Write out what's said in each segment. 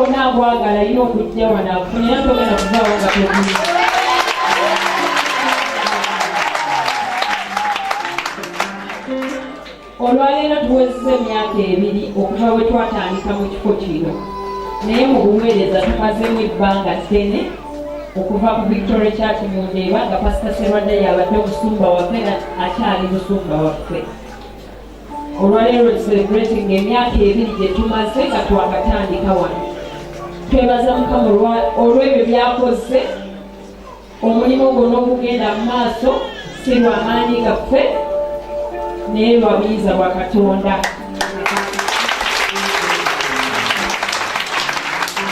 wonna agwagala alina okujja wano akufunira togenda kuvaawo nga togulira. Olwaleero tuwezezza emyaka 2 okuva we twatandika mu kifo kino, naye mu buweereza tumazeemu ebbanga ddene okuva ku Victoria Church mu Ndeeba nga Pastor Serwadda y'abadde omusumba waffe akyali musumba waffe. Olwaleero celebrating emyaka 2 gye tumaze nga twakatandika wano. Twebaza Mukama olw'ebyo byakoze, omulimu guno ogugenda mu maaso si lw'amaanyi gaffe naye lwa buyinza bwa Katonda.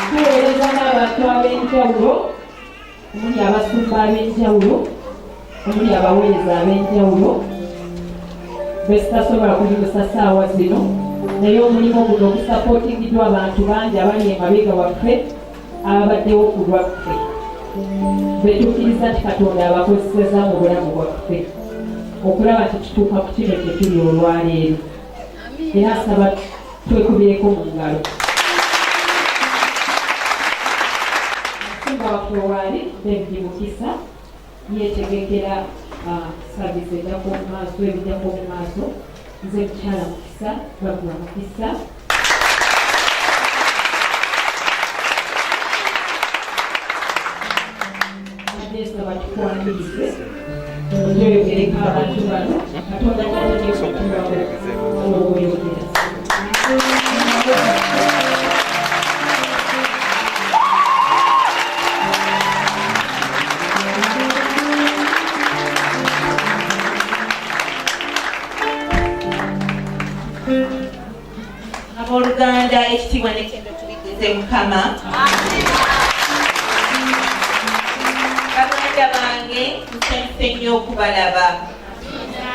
Tuweereza n'abantu ab'enjawulo, omuli abasumba ab'enjawulo, omuli abaweereza ab'enjawulo besitasobola kulimusa ssaawa zino, naye omulimu guno ogusapootingiddwa abantu bangi abali emabega waffe ababaddewo ku lwaffe, betukkiriza nti Katonda abakozeseza mu bulamu bwaffe okulaba nti tutuuka ku kino kye tuli olwaleero. Era asaba twekubireko mu ngalo. Omusumba waffe waali David Mukisa yeetegekera saavisi ejjako mu maaso, ebijjako mu maaso. Nze Mukyala Mukisa, Babula Mukisa. Adeesaba tukwanirize oyogereka abantu bano Katonda kyatadde okutulawo olw'oyogera. Abooluganda ekitiibwa n'ekyendo tubigeze Mukama. Baganda bange nsanyuse nnyo okubalaba.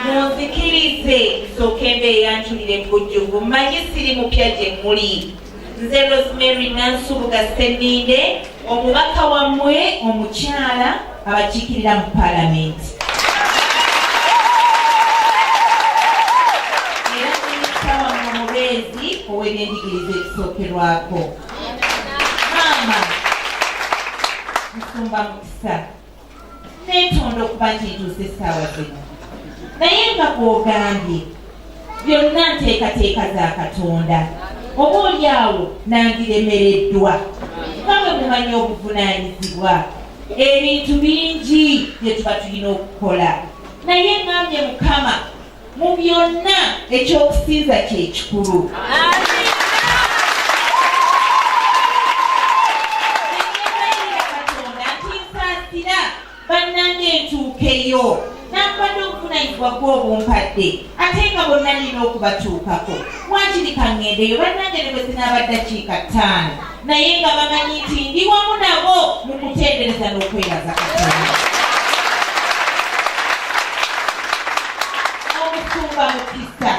Munzikirize nsooke embeera yanjulira embujjuvu, mmanyi siri mupya gye muli. Nze Rosemary Nansubuga Sseninde, omubaka wammwe omukyala abakiikirira mu Paalamenti. Era minisita wammwe omubeezi ow'ebyenjigiriza ekisookerwako. Maama Nsumba Mukisa, neetonda okuba nti ntuuse essaawa zino, naye nga bw'ogambye byonna nteekateeka za Katonda, oboolyawo nandiremereddwa. Nga bwe mumanyi obuvunaanyizibwa, ebintu bingi bye tuba tulina okukola, naye ngambye Mukama mu byonna ekyokusinza kye kikulu. Bannange ntuukeyo nankwadde obuvunaanyizibwa gw'obumpadde ate nga bonna nina okubatuukako. Wankiri kangendeyo bannange ne bwe zinaaba ddakiika 5 naye nga bamanyi nti ndi wamu nabo mu kutendereza n'okwebaza Katonda. Omusumba Mukisa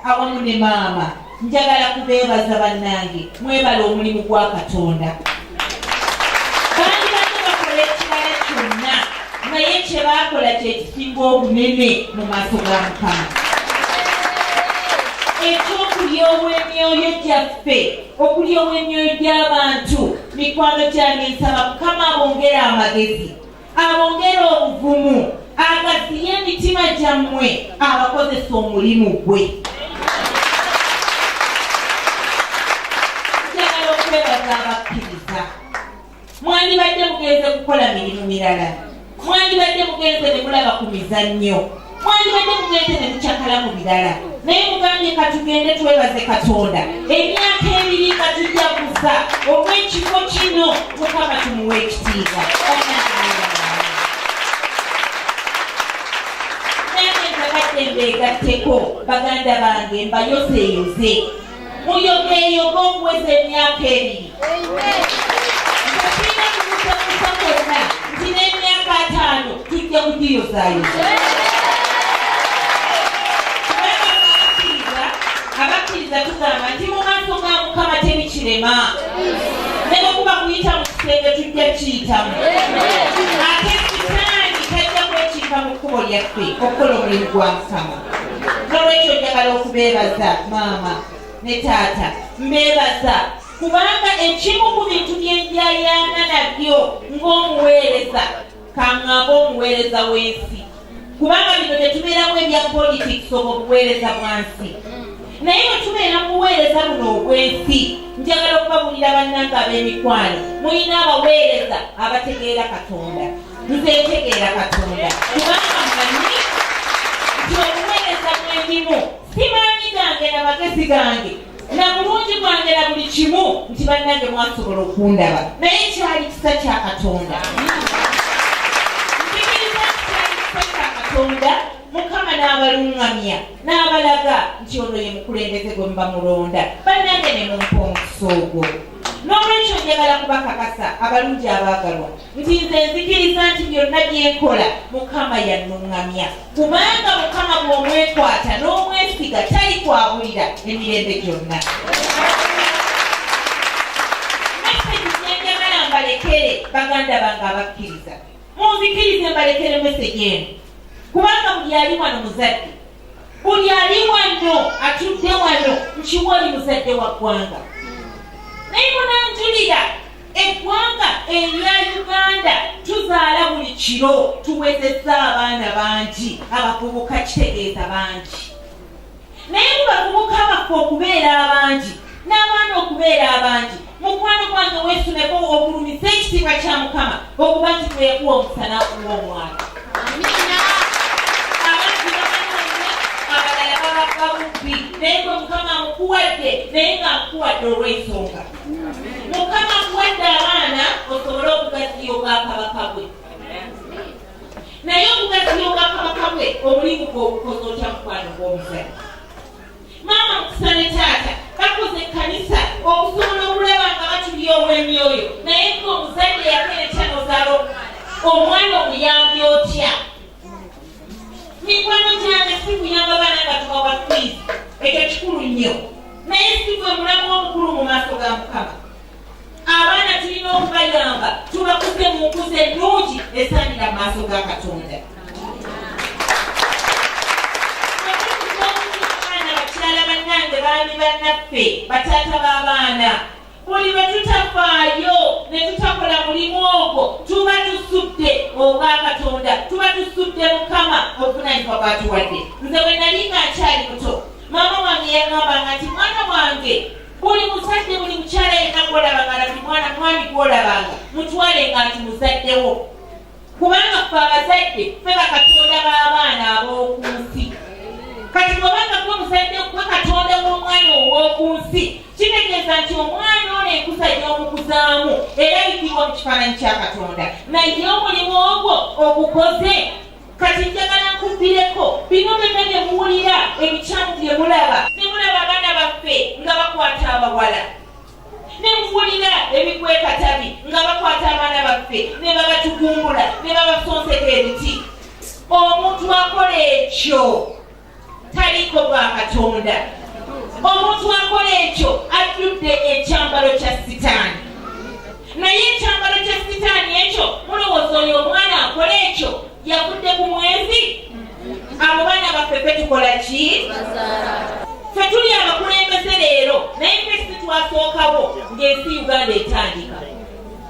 awamu ne maama njagala kubeebaza bannange, mwebala omulimu gwa Katonda. Naye kye baakola kye kisinga obunene mu maaso ga Mukama. Ekyokulya obw'emyoyo gyaffe, okulya obw'emyoyo gy'abantu, mikwano gyange nsaba Mukama abongere amagezi, abongere obuvumu, agaziye emitima gyammwe, abakozesa omulimu gwe. Njagala okwebaza abakkiriza. Mwandibadde mugenze kukola mirimu mirala, mwandibadde mugenze ne mulaba ku mizannyo, mwandibadde mugenze ne mucakala mu birala, naye mugambye katugende twebaze Katonda emyaka 2 nga tujaguza olw'ekifo kino. Mukama tumuwe ekitiibwa. Nange nzagadde mbeegatteko baganda bange mbayozeeyoze, muyogeeyoge okuweza emyaka 2. Nti n'emyaka 5 tujja kugiyozaayoza. Abakkiriza tugamba nti mu maaso ga Mukama teri kirema, ne bwe kuba kuyita mu kisenge tujja kiyitamu. Ate sitaani tajja kwekiika mu kkubo lyaffe okukola omulimu gwa Mukama. N'olwekyo njagala okubeebaza maama ne taata, mbeebaza kubanga ekimu ku bintu byenjayaana nabyo ng'omuweereza kaŋŋamba omuweereza w'ensi kubanga bino tetubeeramu ebya politics oba obuweereza bwansi naye bwe tubeera mu buweereza buno obw'ensi njagala okubabulira bannange ab'emikwano mulina abaweereza abategeera Katonda nze ntegeera Katonda kubanga mmanyi nti obuweereza bwendimu simaanyi gange n'amagezi gange na bulungi bwange na buli kimu nti bannange mwasobola okundaba naye kyali kisa kya Katonda nkikiriza kyali kisa kya Katonda Mukama n'abaluŋŋamya n'abalaga nti ono ye mukulembeze gwe muba mulonda bannange ne mumpa omukisa ogwo n'olwekyo njagala kubakakasa abalungi abaagalwa nti nze nzikiriza nti byonna byenkola Mukama yannuŋŋamya kubanga Mukama bw'omwekwata n'omwesiga tali kwabulira emirembe gyonna mesegi gyenjagala mbalekere baganda bange abakkiriza munzikirize mbalekere mesegi eno kubanga buli ali wano muzadde buli ali wano atudde wano nkiwa oli muzadde wa ggwanga naye munanjulira eggwanga erya Uganda tuzaala buli kiro tuwezezza abaana bangi abavubuka kitegeeza bangi naye mu bavubuka baffe okubeera abangi n'abaana okubeera abangi mukwano gwange weesuneko okulumiza ekitiibwa kya Mukama okuba nti bweyakuwa omusana akuwa omwana naye gwe Mukama amukuwadde naye ng'amukuwadde olw'ensonga Mukama akuwadde abaana osobole okugaziya obwakabaka bwe naye okugaziya obwakabaka bwe omulimu gw'obukozi otya mukwano gw'omuzadde maama mukisa ne taata bakoze ekkanisa okusobola okulaba nga batulya ow'emyoyo naye ng'omuzadde yakeretya nozaala omwana omuyambi otya mikwano gyange si kuyamba baana nga tubawa fiizi ekyo kikulu nnyo naye si gwe mulamu omukulu mu maaso ga Mukama abaana tulina okubayamba tubakuze mu nkuza ennungi esaanira mu maaso ga Katonda abaana bakyala bannange baami bannaffe bataata b'abaana buli bwe tutafaayo ne tutakola mulimu ogwo tuba tusudde obwa Katonda tuba tusudde Mukama obuvunaanyizibwa bw'atuwadde nze bwe nali nga nkyali muto maama wange yagambanga nti mwana wange buli musajja buli mukyala yenna gw'olabanga nti mwana mwami gw'olabanga mutwale nga nti muzaddewo kubanga ffe abazadde ffe bakatonda b'abaana ab'oku nsi kati bw'obanga gwe muzadde gwe Katonda w'omwana ow'oku nsi kitegeeza nti omwana ono enkusa gy'omukuzaamu erabikibwa mu kifaananyi kya Katonda naye omulimu ogwo ogukoze kati njagala nkubbireko bino byonna bye muwulira ebikyamu bye mulaba ne mulaba abaana baffe nga bakwata abawala ne muwulira ebikwekatabi nga bakwata abaana baffe ne babatugumbula ne babasonseka ebiti omuntu akola ekyo taliko bwa Katonda omuntu akola ekyo ajjudde ekyambalo kya Sitaani naye ekyambalo kya Sitaani ekyo mulowooza oyo omwana akola ekyo yavudde ku mwezi abo baana baffe ffe tukola ki ffe tuli abakulembeze leero naye ffe situwasookawo ng'ensi Uganda etandika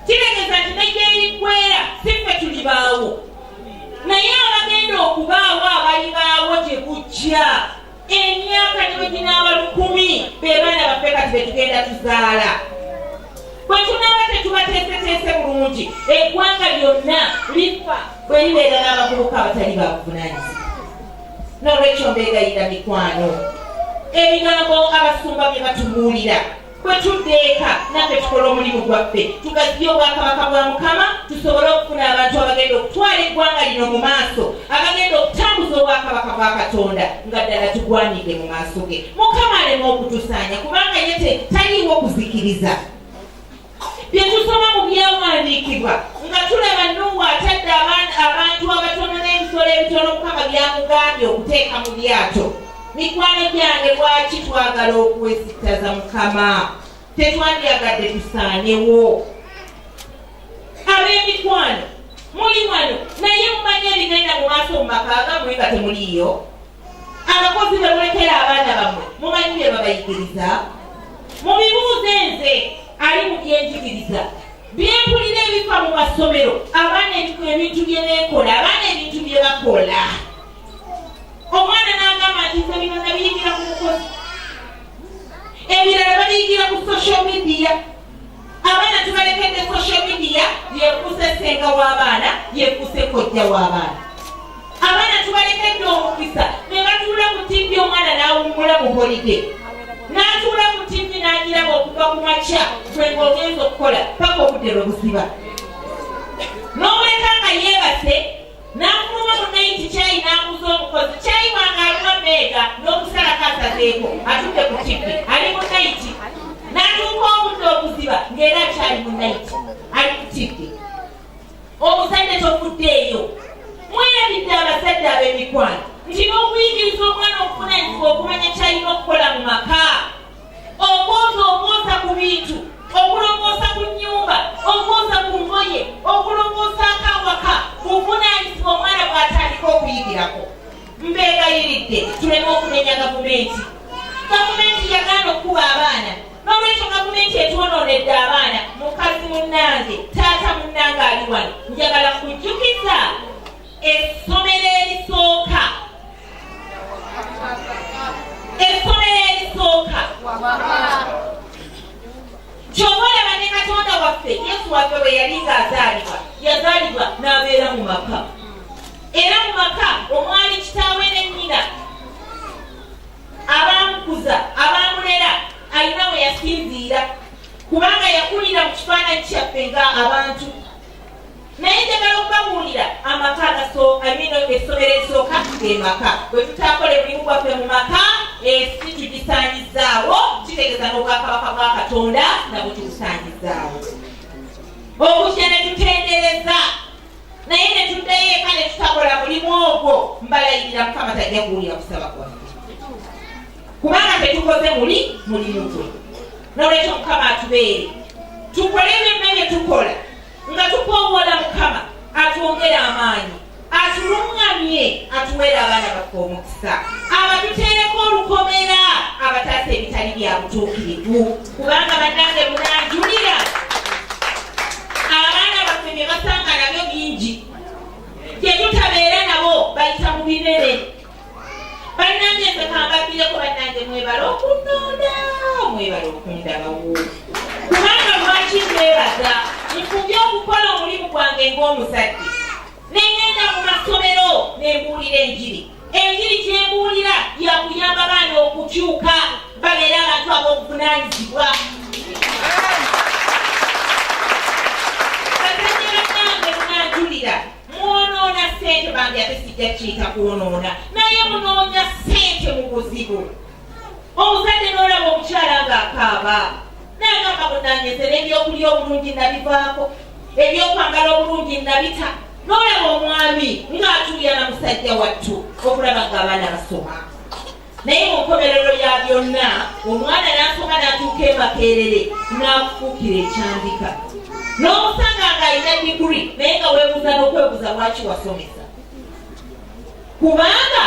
kitegeeza nti nejja eriggwera si ffe tuli baawo naye abagenda okubaawo abali baawo gye bujja emyaka ne bwe ginaaba 10 be baana baffe kati be tugenda tuzaala bwe tunaaba tetubateeseteese bulungi eggwanga lyonna lifa bwe libeera n'abavubuka abatali babuvunaanyizibwa n'olwekyo mbeegayira mikwano ebigambo abasumba bye batubuulira bwe tudda eka naffe tukola omulimu gwaffe tugaziye obwakabaka bwa Mukama tusobole okufuna abantu abagenda okutwala eggwanga lino mu maaso abagenda okutambuza obwakabaka bwa Katonda nga ddala tugwanidde mu maaso ge Mukama aleme okutusaanya kubanga ye taliiwo kuzikiriza bye tusoma mu byawandiikibwa nga tulaba Nuhu atadde abantu abatono n'ebisolo ebitono Mukama byamugambye okuteeka mu lyato mikwano gyange lwaki twagala okwesittaza Mukama tetwandyagadde tusaanewo ab'emikwano muli wano naye mumanyi ebigenda mu maaso mu maka agammwe nga temuliiyo abakozi be mulekera abaana bammwe mumanyi bye babayigiriza mubibuuze nze ali mu byenjigiriza byempulira ebifa mu masomero abaana ebintu bye beekola abaana ebintu bye bakola omwana n'agamba nti nze bino nabiyigira ku mukozi ebirala babiyigira ku social media abaana tubalekedde social media yekuuse senga w'abaana yekuuse kojja w'abaana abaana tubalekedde omukisa ne batuula ku tivi omwana n'awummula mu holide n'atuula ku tivi n'agiraba okuva ku makya gwe ng'ogenza okukola paka obudde lwe buziba n'omuleka nga yeebase n'amuluma mu naiti kyayi n'amuza omukozi kyayi wange aluma meega n'okusala kasazeeko atudde ku tivi ali mu naiti n'atuuka obudde obuziba ng'era kyali mu naiti ali ku tivi omuzadde tofuddeeyo mwerabidde abazadde ab'emikwano nti n'okuyigiriza omwana okuvunanyizibwa okumanya kyalina okukola mu maka okwoza ku bintu okulongoosa ku nnyumba okwoza ku ngoye okulongoosaako awaka buvunanyizibwa omwana bw'atandika okuyigirako mbeegayiridde tuleme okunenya gavumenti yagaana okuba abaana n'olwekyo gavumenti etwonoonedde abaana mukazi munnange taata munnange ali wano njagala kujjukiza essomero erisooka kyobalaba ne katonda waffe yesu waffe bwe yali ng'azaalibwa yazaalibwa n'abeera mu maka era mu maka omwali kitaawe ne nnyina abamukuza abamulera alina we yasinziira kubanga yakulira mu kifaananyi kyaffe nga abantu naye njagala okubabuulira amaka essomero erisooka gemaka bwe tutakola emulimu gwaffe mu maka ensi tugisaanyizaawo kitegeeza n'obwakabaka bwa katonda nabwe tubusaanyizaawo okutya ne tutendereza naye ne tuddayo eka ne tutakola mulimu ogwo mbalayirira mukama tajja kuwulira kusaba kwaffe kubanga tetukoze mulimu gwe n'olwekyo mukama atubeere tukole byonna bye tukola nga tukowoola mukama atwongere amaanyi atuluŋŋamye atuweere abaana baffe omukisa abatuteereko olukomera abataasa ebitali bya butuukirivu kubanga bannange munanjulira abaana baffe bye basanga nabyo bingi gye tutabeera nabo bayita mu binene bannange nze kambabbireko bannange mwebale okunonda mwebale okundabawo kubanga lwaki mwebaza nfubye okukola omulimu gwange ng'omuzadde nengenda mu masomero nembuulira enjiri gyembuulira yakuyamba baana okukyuka babeere abantu ab'obuvunaanyizibwa basajja bannange munanjulira mwonoona ssente bange ate sijja kiyita kwonoona naye munoonya ssente mu buzibu omuzadde n'olaba omukyala ng'akaaba nagamba munanyeze n'ebyokulya obulungi nabivaako ebyokwambala obulungi nabita n'olaba omwami ng'atuulira na musajja wattu okulaba ng'abaana basoma naye mu nkomerero ya byonna omwana n'asoma n'atuuka emakeerere n'akufuukira ekyandika n'omusanga ng'alina diguri naye nga weebuuza n'okwebuuza lwaki wasomesa kubanga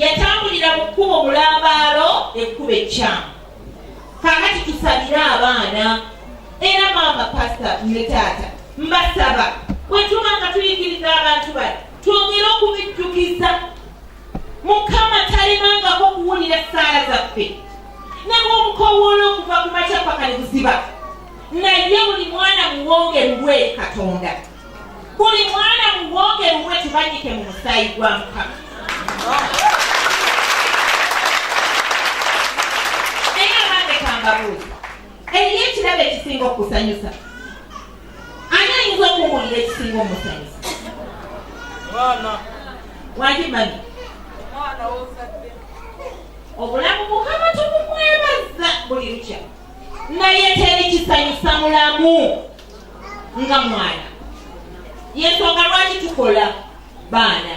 yatambulira mu kkubo mulambaalo ekkubo ekyamu kakati tusabire abaana era maama pasita ne taata mbasaba bwe tuba nga tuyigiriza abantu bano twongere okubijjukiza mukama talemangako kuwulira ssaala zaffe nang'omukowoola okuva ku makya paka ne buziba naye buli mwana muwongerulwe katonda buli mwana muwongerulwe tubanyike mu musaayi gwa mukama eriyo ekirabo ekisinga okusanyusa ani ayinza okuwulira ekisinga omusanyusa wakimani obulamu mukama tubumwebaza buli lukya naye teri kisanyusa mulamu nga mwana yensonga lwaki tukola baana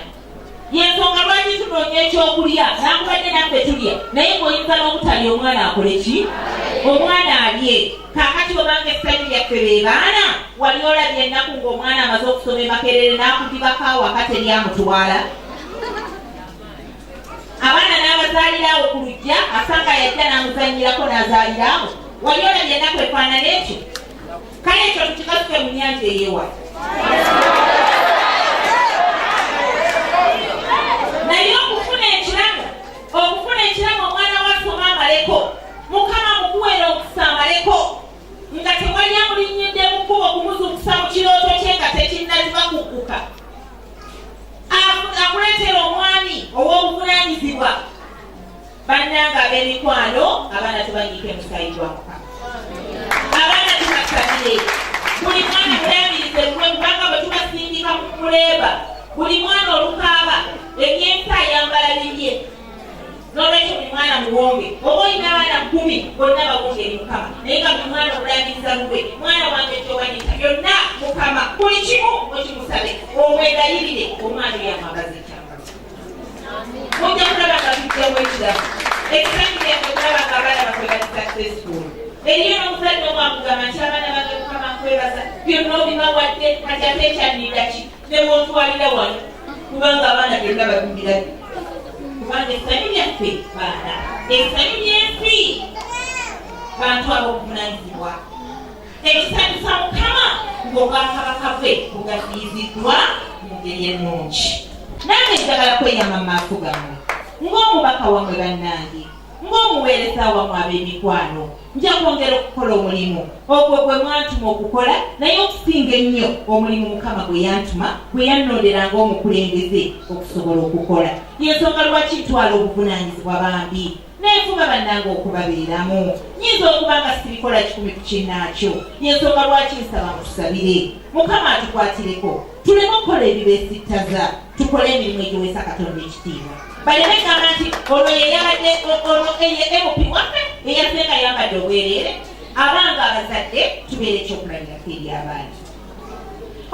yensonga lwaki tunoonya ekyokulya nakubadde naffe tulya naye ng'oyinza n'obutalya omwana akole ki omwana alye kaakati obanga essanyu lyaffe be baana wali olabye ennaku ng'omwana amaze okusoma emakerere n'akudibako awaka teryamutwala abaana n'abazaalira awo ku lujja asanga yajja n'amuzanyirako n'azaalira awo wali olabye ennaku efaanana ekyo kale ekyo tukikasuke mu nnyanja eyewa naye okufuna ekiramu omwana wasoma amaleko mukama mukuwera okusa amaleko nga tewali amulinnyidde mu kkubo okumuzukusa mu kirooto kye nga tekinnaziba kugguka akuleetera omwami ow'obuvunaanyizibwa bannanga ab'emikwano abaana tubanyiike musayi gwa mukama abaana tubasabire buli mwana mulabirize lulwe kubanga bwe tubasindika mu muleeba buli mwana olukaaba emyenda ayambala bibye n'olwekyo buli mwana muwonge oba olina abaana 10 bonna bawonge eri mukama naye nga buli mwana omulambiriza lulwe mwana wange kyobanyisa byonna mukama buli kimu okimusabe omwegayirire omwana oyamwagaza ekyambalo mujja kulaba nga tujjamu ekiramu ekisangireko kulaba nga abaana bakwega successful eriyo n'omuzadde omwakugamba nti abaana bange mukama nkwebaza byonna obibawadde kati ate ekyanninda ki ne bwontwalira wano kubanga abaana byonna babimbirayo kubanga essanyu lyaffe baana essanyu ly'ensi bantu ab'obuvunaanyizibwa ekisanyusa mukama ng'obwakabaka bwe bugaziyiziddwa mu ngeri ennungi nange njagala kweyama mu maaso gammwe ng'omubaka wamwe bannange ng'omuweereza wammwe ab'emikwano nja kwongera okukola omulimu ogwo gwe mwantuma okukola naye okusinga ennyo omulimu mukama gwe yantuma gwe yannondera ng'omukulembeze okusobola okukola yensonga lwaki ntwala obuvunaanyizibwa bambi neefuba bannange okubabeeramu nyinza okuba nga sirikola 10 ku kinnaakyo yensonga lwaki nsaba mutusabire mukama atukwatireko tuleme okukola ebibeesittaza tukole emirimu egiweesa katonda ekitiibwa baleme gamba nti ono yeyabadde ono emupi waffe eyasenga yambadde obwereere abanga abazadde tubeere ekyokulabirako eri abaana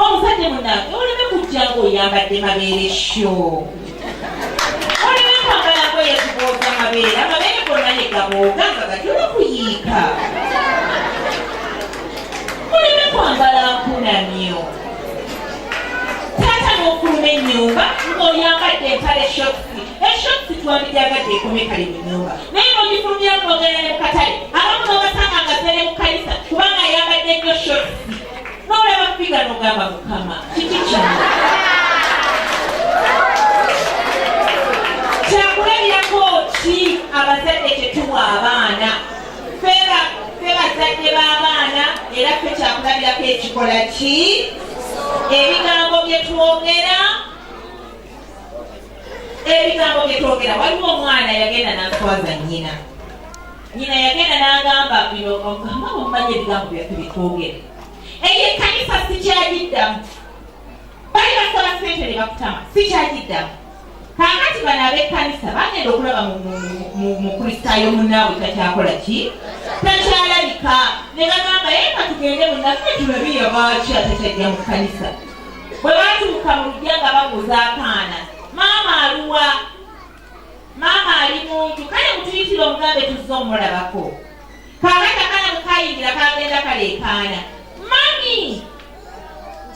omuzadde munange oleme kujja ng'oyambadde mabeere sho oleme kwambala ngoye zibooza amabeere gonna ne gabooga nga gatera kuyiika oleme kwambala nkunamyo taata n'okuluma ennyumba ng'oyambadde empale shokisi eshokisi twandijyagadde ekome kale mu nyumba naye n'ogifulumya ng'ogenda ne mu katale abamu n'obasanga nga zere mu kanisa kubanga ayambadde nnyo shokisi n'olaba figa n'ogamba mukama kiki kino kyakulabirako ki abazadde kyetuwa abaana fe bazadde b'abaana era ffe kyakulabirako ekikola ki ebigambo byetwogera waliwo omwana yagenda n'aswaza nnyina yagenda n'agamba bino omumanya ebigambo byaffe byetwogera eyo ekkanisa sikyagiddamu bali basaba sente ne bakutama sikyagiddamu kakati bano ab'ekkanisa bagenda okulaba mu kristaayo munnaabwe takyakola ki takyalabika ne bagamba ka tugende munnaffe tulabiya baaki atakyajja mu kkanisa bwe batuuka mu lujja nga babuuza akaana maama aluwa maama ali muntu kale mutuyitire omugambe tuzze omulabako kakati akaana mukayingira kagenda kaleekaana mami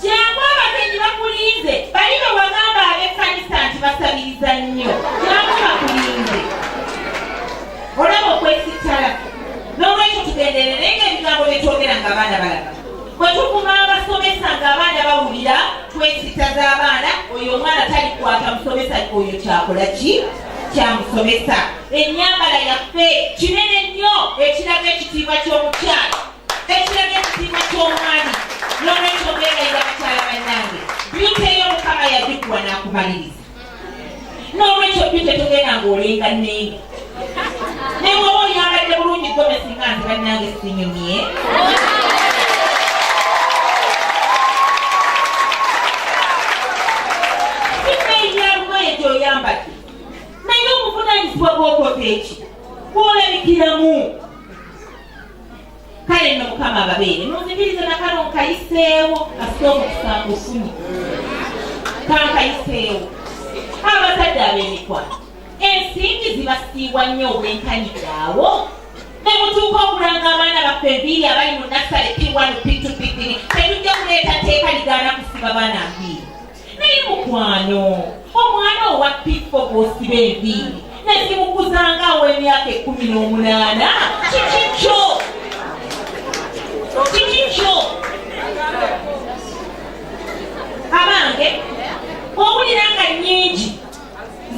jangu abagenyi bakulinze bali be wagamba ab'ekkanisa nti basabiriza nnyo jangu bakulinze olaba okwesittala n'olwekyo tugenderere ng'ebigambo byetwogera ng'abaana balaba bwe tuvuma abasomesa ng'abaana bawulira twesittaza abaana oyo omwana talikwata musomesa oyo kyakola ki kyamusomesa ennyambala yaffe kinene nnyo ekiraga ekitiibwa ky'omukyala ekiraga ekitiibwa ky'omwami n'olwekyo beerayira bakyala bannange byuteeyo mukama yagikuwa n'akumaliriza n'olwekyo byute togenda ng'olenga nnenge ne bwoba oyambadde bulungi gome singa nti bannange sinyumye sinnaeyinalugoye gy'oyambadde naye obuvunaanyizibwa bw'okota eki bw'olabikiramu kale nno mukama ababeere nonzikirize nakano nkayiseewo asite omukusanga ofuni kankayiseewo abazadde ab'emikwano ensimbi zibasiibwa nnyo obwenkanyiraawo ne mutuuka okulanga abaana baffe enviiri abali mu nasale P1 P2 P3 tetujja kuleeta teeka ligaana kusiba baana nviiri naye mukwano omwana owa P4 bw'osiba enviiri nezimukuzanga ow'emyaka 18 kiki kyo kikikyo abange owulira nga nnyingi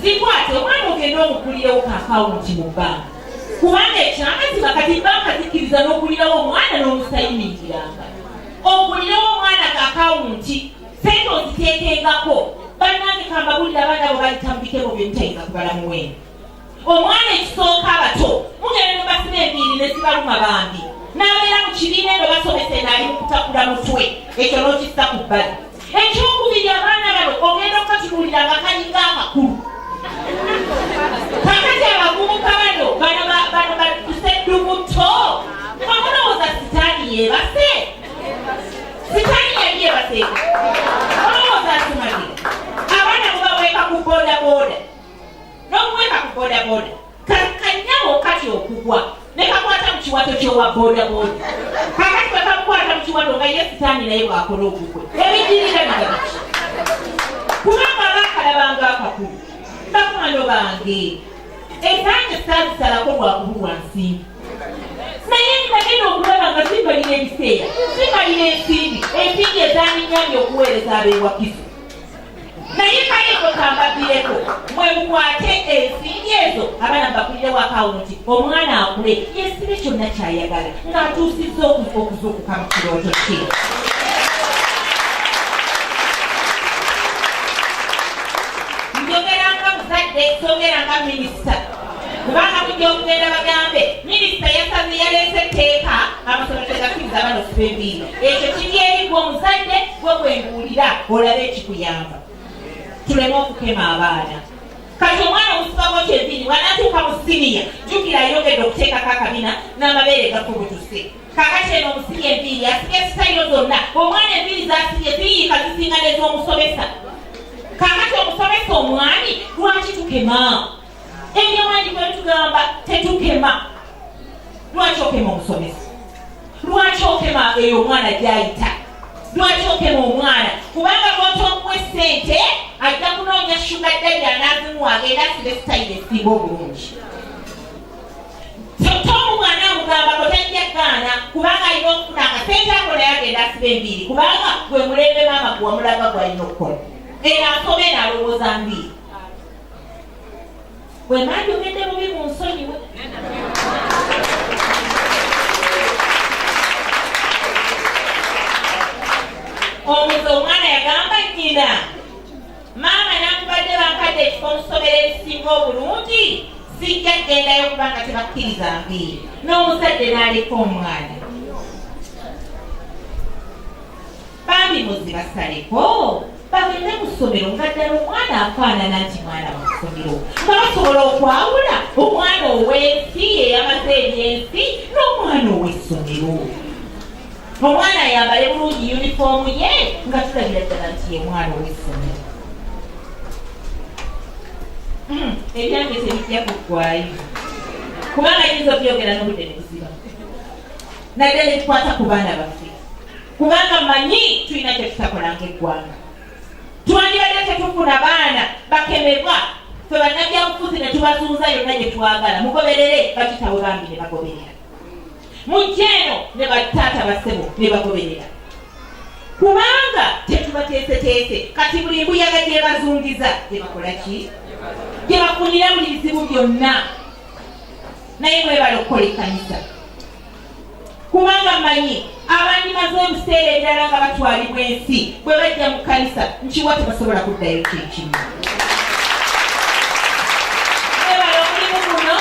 zikwate omwana ogenda omukulirewo ka akawunti mu bbanka kubanga ekyamazima kati bbanka zikkiriza n'okulirawo omwana n'omusayininkiranga ogulirewo omwana ka akawunti sente oziteekengako bannange kambabulira abaana abo bayita mu bitebo byemutayinza kubala muwendo omwana ekisooka abato mugenda nobasiba enviiri ne zibaluma bambi n'abeera mu kibiina eno basomese naali mu kutakula mutwe ekyo n'okissa ku bbali ekyokubiri abaana bano ogenda okukatunuulira nga kalinga amakulu kakati abavubuka bano tuseddubuto amulowooza sitaani yeebase sitaani yali yeebase olowooza atumalira abaana mubaweeka ku boodabooda n'okuweeka ku boodabooda kanyawo kati okugwa ne kakwata mu kiwato kyowa boodabooda kakati bwe kamukwata mu kiwato nga ye sitaani naye bwakola ogugwe ebidirira bigabiki kubanga abakalabanga akakulu bakwano bange ezange saazisalako lwakubulwa nsimbi naye nagenda okulaba nga simbalira ebiseera simbalira ensimbi ezaninyambye okuweereza abeewakiso naye kayeko kambabireko mwe mukwate ensimbi ezo abaana bakulirewo akawunti omwana akule yesibe kyonna kyayagala ng'atuusizza okuzuukuka mu kirooto kye njogeranga muzadde sogeranga minisita kubanga mujja okugenda bagambe minisita yasaze yaleese etteeka amasomero tegakkiriza abaana okuba enviiri ekyo kiri eri gwe omuzadde gwe bwenguulira olabe ekikuyamba tuleme okukema abaana kati omwana omusibako kyenviiri wanatuuka mu siniya jjukira ayongedde okuteekako akabina n'amabeere gakubutuse kakati eno omusibye enviiri asibye sitayiro zonna omwana enviiri zasibye ziyiika zisinga nez'omusomesa kakati omusomesa omwani lwaki tukema ebyomwani bwe tugamba tetukema lwaki okema omusomesa lwaki okema eyo omwana gyayita lwaki okema omwana kubanga lwotomuwa essente ajja kunoonya shuga ddali anaazimuwa agenda asibe sitayiro esinga obulungi tomu mwana amugambako tajja gaana kubanga alina okufuna akasente ako naye agenda asibe enviiri kubanga gwe mulembe maama gwamulaga gwalina okukola era asome n'alowooza mbiiri bwe mandi ogende bubi mu nsonyiwe omuze omwana yagamba nnyina maama nakubadde bankadde ekifo musomero ebisinga obulungi sijja kgendayo kubanga tebakkiriza mbiiri n'omuzadde n'aleka omwana bambi muzi basaleko bagende mu ssomero nga ddala omwana afaanana nti mwana mu ssomero nga basobola okwawula omwana ow'ensi eyamaze ebyensi n'omwana ow'essomero omwana ayambale bulungi yunifoomu ye nga tulabira ddala nti ye mwana ow'essomero ebyange tebijja kuggwayo kubanga yinza obyogera n'obudde ne buziba naddala ebikwata ku baana baffe kubanga manyi tulina kye tutakolanga eggwanga twandibadde tetufuna baana bakemebwa fe bannabyabufuzi ne tubazunza yonna gye twagala mugoberere bakitawe bambi ne bagoberera mujja eno ne bataata bassebo ne bagoberera kubanga tetubateeseteese kati buli mbuyaga gye bazungiza gye bakola ki gye bafunira buli bizibu byonna naye mwebala okukola ekkanisa kubanga manyi abandimaze ebiseera ebirala nga batwalibwa ensi bwe bajja mu kkanisa nkiwa tebasobola kuddayo kyekimu mwebale omulimu guno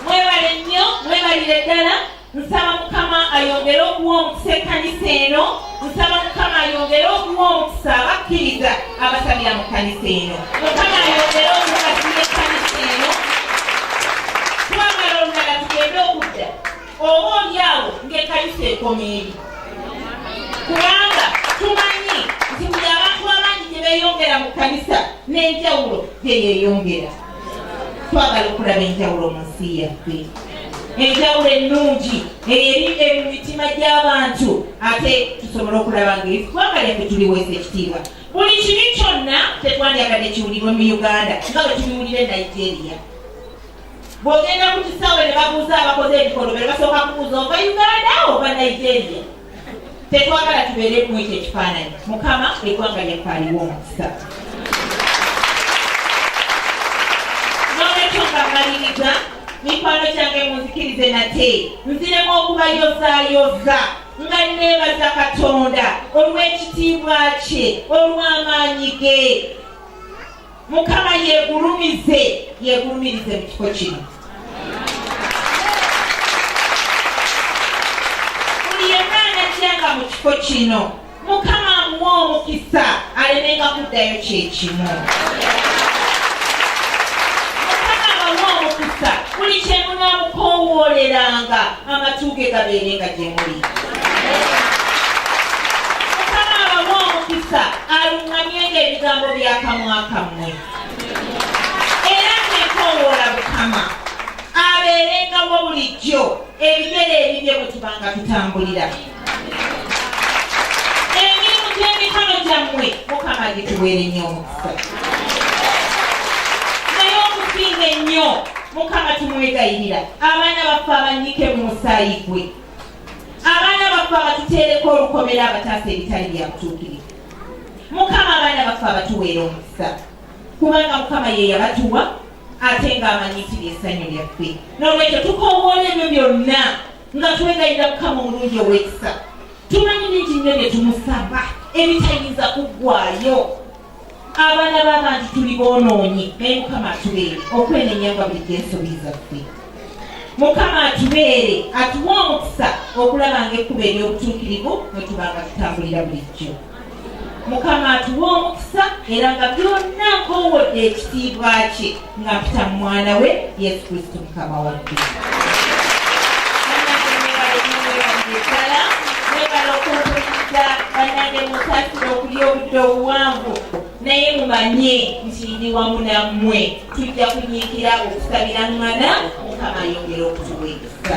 mwebale nnyo mwebalire ddala nsaba mukama ayongere okuwa omukisa ekkanisa eno nsaba mukama ayongere okuwa omukisa abakkiriza abasabira mu kkanisa eno mukama ayongere okukasira ekkanisa eno twagala olulala tugende okudda oba olyawo ng'ekkanisa ekoma eri kubanga tumanyi nti buli abantu abangi gye beeyongera mu kkanisa n'enjawulo gye yeeyongera twagala okulaba enjawulo mu nsi yaffe enjawulo ennungi eri mu mitima gy'abantu ate tusobola okulaba ngaeggwanga lyaffe tuliweesa ekitiibwa buli kibi kyonna tetwandyagadde kiwulirwe mu uganda nga bwe tubiwulira e nigeria bw'ogenda ku kisaawe ne babuuza abakoze ebikolo be basooka kubuuza ova uganda oba nigeria tetwagala tubeere mu ekyo ekifaananyi. Mukama eggwanga lyaffe aliwo omukisa. N'olwekyo nga mmaliriza, mikwano kyange munzikirize nate nziremu okubayozaayoza nga neebaza Katonda olw'ekitiibwa kye, olw'amaanyi ge. Mukama yeegulumirize mu kifo kino. Buli yenna anakyanga mu kifo kino, Mukama amuwa omukisa alemenga kuddayo kyekimu. Mukama amuwa omukisa buli kye munaamukowooleranga amatu ge gabeerenga gye muli. Mukama amuwa omukisa aluŋŋamyenga ebigambo byakamwa kammwe. Era nekowoola Mukama abeerengawo bulijjo ebigere ebibye bwe tubanga tutambulira. Emirimu gy'emikono gyammwe Mukama gituweere nnyo omukisa. Naye okusinga ennyo Mukama tumwegayirira abaana baffe abanyike mu musaayi gwe, abaana baffe abatuteereko olukomera abataasa ebitali bya butuukirivu. Mukama abaana baffe abatuweera omukisa, kubanga Mukama ye yabatuwa ate ng'amanyi nti ly'essanyu lyaffe. N'olwekyo tukoowoola ebyo byonna nga twegayirira Mukama omulungi ow'ekisa. Tumanyi bingi nnyo bye tumusaba ebitayinza kuggwaayo. Abaana b'abantu tuli boonoonyi, naye Mukama atubeere okwenenya nga buli gy'ensobi zaffe. Mukama atubeere atuwe omukisa okulaba ng'ekkubo ery'obutuukirivu mwe tubanga tutambulira bulijjo. Mukama atuwe omukisa era nga byonna nkoowodde ekitiibwa kye nga mpita mu mwana we Yesu Kristo Mukama waffe. Mwebala okumpuliriza bannange musaasire okulya obudde obuwanvu, naye mumanye nti ndi wamu nammwe. Tujja kunyiikira okusabira ŋŋana Mukama ayongera okutuweesa.